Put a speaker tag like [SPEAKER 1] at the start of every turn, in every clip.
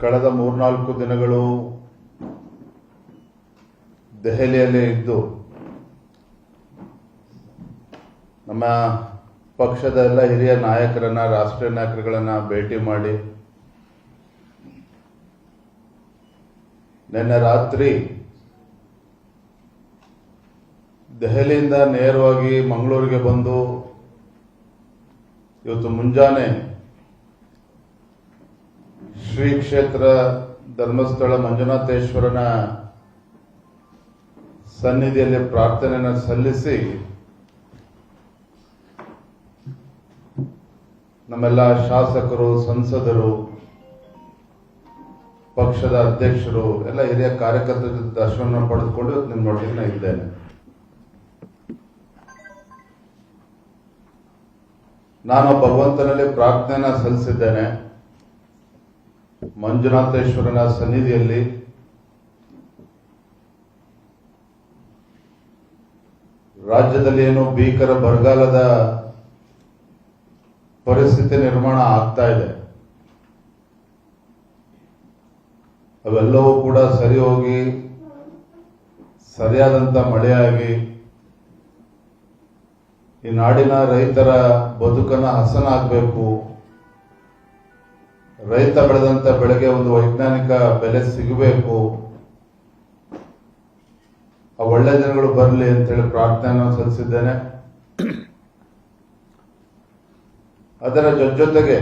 [SPEAKER 1] ಕಳೆದ 3-4 ದಿನಗಳು ದೆಹಲಿಯಲ್ಲಿ ಇದ್ದು ನಮ್ಮ ಪಕ್ಷದ ಎಲ್ಲ ಹಿರಿಯ ನಾಯಕರನ್ನ, ರಾಷ್ಟ್ರೀಯ ನಾಯಕರುಗಳನ್ನ ಭೇಟಿ ಮಾಡಿ ನಿನ್ನೆ ರಾತ್ರಿ ದೆಹಲಿಯಿಂದ ನೇರವಾಗಿ ಮಂಗಳೂರಿಗೆ ಬಂದು ಇವತ್ತು ಮುಂಜಾನೆ ಶ್ರೀ ಕ್ಷೇತ್ರ ಧರ್ಮಸ್ಥಳ ಮಂಜುನಾಥೇಶ್ವರನ ಸನ್ನಿಧಿಯಲ್ಲಿ ಪ್ರಾರ್ಥನೆಯನ್ನು ಸಲ್ಲಿಸಿ ನಮ್ಮೆಲ್ಲ ಶಾಸಕರು, ಸಂಸದರು, ಪಕ್ಷದ ಅಧ್ಯಕ್ಷರು ಎಲ್ಲ ಹಿರಿಯ ಕಾರ್ಯಕರ್ತರ ಜೊತೆ ದರ್ಶನ ಪಡೆದುಕೊಂಡು ನಿಮ್ಮೊಟ್ಟಿಗೆ ಇದ್ದೇನೆ. ನಾನು ಭಗವಂತನಲ್ಲಿ ಪ್ರಾರ್ಥನೆಯನ್ನು ಸಲ್ಲಿಸಿದ್ದೇನೆ. ಮಂಜುನಾಥೇಶ್ವರನ ಸನ್ನಿಧಿಯಲ್ಲಿ ರಾಜ್ಯದಲ್ಲಿ ಏನು ಭೀಕರ ಬರಗಾಲದ ಪರಿಸ್ಥಿತಿ ನಿರ್ಮಾಣ ಆಗ್ತಾ ಇದೆ, ಅವೆಲ್ಲವೂ ಕೂಡ ಸರಿ ಹೋಗಿ ಸರಿಯಾದಂತ ಮಳೆಯಾಗಿ ಈ ನಾಡಿನ ರೈತರ ಬದುಕನ್ನ ಹಸನಾಗಬೇಕು, ರೈತ ಬೆಳೆದಂತ ಬೆಳೆಗೆ ಒಂದು ವೈಜ್ಞಾನಿಕ ಬೆಲೆ ಸಿಗಬೇಕು, ಆ ಒಳ್ಳೆ ದಿನಗಳು ಬರಲಿ ಅಂತೇಳಿ ಪ್ರಾರ್ಥನೆಯನ್ನು ಸಲ್ಲಿಸಿದ್ದೇನೆ. ಅದರ ಜೊತೆಗೆ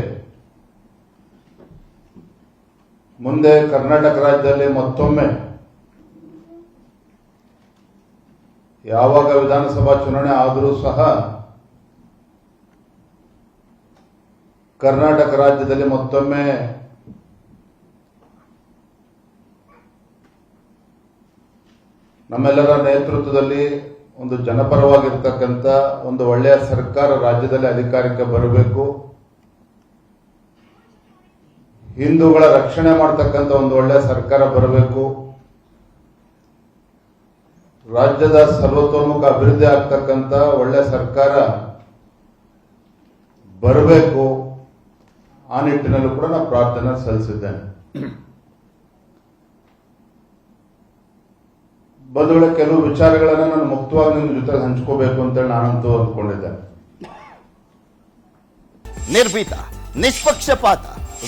[SPEAKER 1] ಮುಂದೆ ಕರ್ನಾಟಕ ರಾಜ್ಯದಲ್ಲಿ ಮತ್ತೊಮ್ಮೆ ಯಾವಾಗ ವಿಧಾನಸಭಾ ಚುನಾವಣೆ ಆದರೂ ಸಹ ಕರ್ನಾಟಕ ರಾಜ್ಯದಲ್ಲಿ ಮತ್ತೊಮ್ಮೆ ನಮ್ಮೆಲ್ಲರ ನೇತೃತ್ವದಲ್ಲಿ ಒಂದು ಜನಪರವಾಗಿರ್ತಕ್ಕಂಥ ಒಂದು ಒಳ್ಳೆಯ ಸರ್ಕಾರ ರಾಜ್ಯದಲ್ಲಿ ಅಧಿಕಾರಕ್ಕೆ ಬರಬೇಕು, ಹಿಂದೂಗಳ ರಕ್ಷಣೆ ಮಾಡತಕ್ಕಂಥ ಒಂದು ಒಳ್ಳೆಯ ಸರ್ಕಾರ ಬರಬೇಕು, ರಾಜ್ಯದ ಸರ್ವತೋಮುಖ ಅಭಿವೃದ್ಧಿ ಆಗ್ತಕ್ಕಂಥ ಒಳ್ಳೆಯ ಸರ್ಕಾರ ಬರಬೇಕು. ಆ ನಿಟ್ಟಿನಲ್ಲೂ ಕೂಡ ನಾನು ಪ್ರಾರ್ಥನೆ ಸಲ್ಲಿಸಿದ್ದೇನೆ. ಬಂಧುಗಳ ಕೆಲವು ವಿಚಾರಗಳನ್ನ ನಾನು ಮುಕ್ತವಾಗಿ ನಿಮ್ಮ ಜೊತೆ ಹಂಚ್ಕೋಬೇಕು ಅಂತೇಳಿ ನಾನಂತೂ ಅಂದ್ಕೊಂಡಿದ್ದೇನೆ.
[SPEAKER 2] ನಿರ್ಭೀತ, ನಿಷ್ಪಕ್ಷಪಾತ,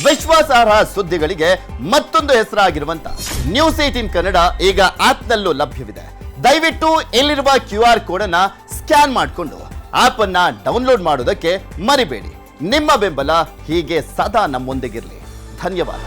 [SPEAKER 2] ವಿಶ್ವಾಸಾರ್ಹ ಸುದ್ದಿಗಳಿಗೆ ಮತ್ತೊಂದು ಹೆಸರಾಗಿರುವಂತ ನ್ಯೂಸ್ 18 ಕನ್ನಡ ಈಗ ಆಪ್ನಲ್ಲೂ ಲಭ್ಯವಿದೆ. ದಯವಿಟ್ಟು ಇಲ್ಲಿರುವ QR ಕೋಡ್ ಅನ್ನ ಸ್ಕ್ಯಾನ್ ಮಾಡಿಕೊಂಡು ಆಪ್ ಅನ್ನ ಡೌನ್ಲೋಡ್ ಮಾಡೋದಕ್ಕೆ ಮರಿಬೇಡಿ. ನಿಮ್ಮ ಬೆಂಬಲ ಹೀಗೆ ಸದಾ ನಮ್ಮೊಂದಿಗಿರಲಿ. ಧನ್ಯವಾದ.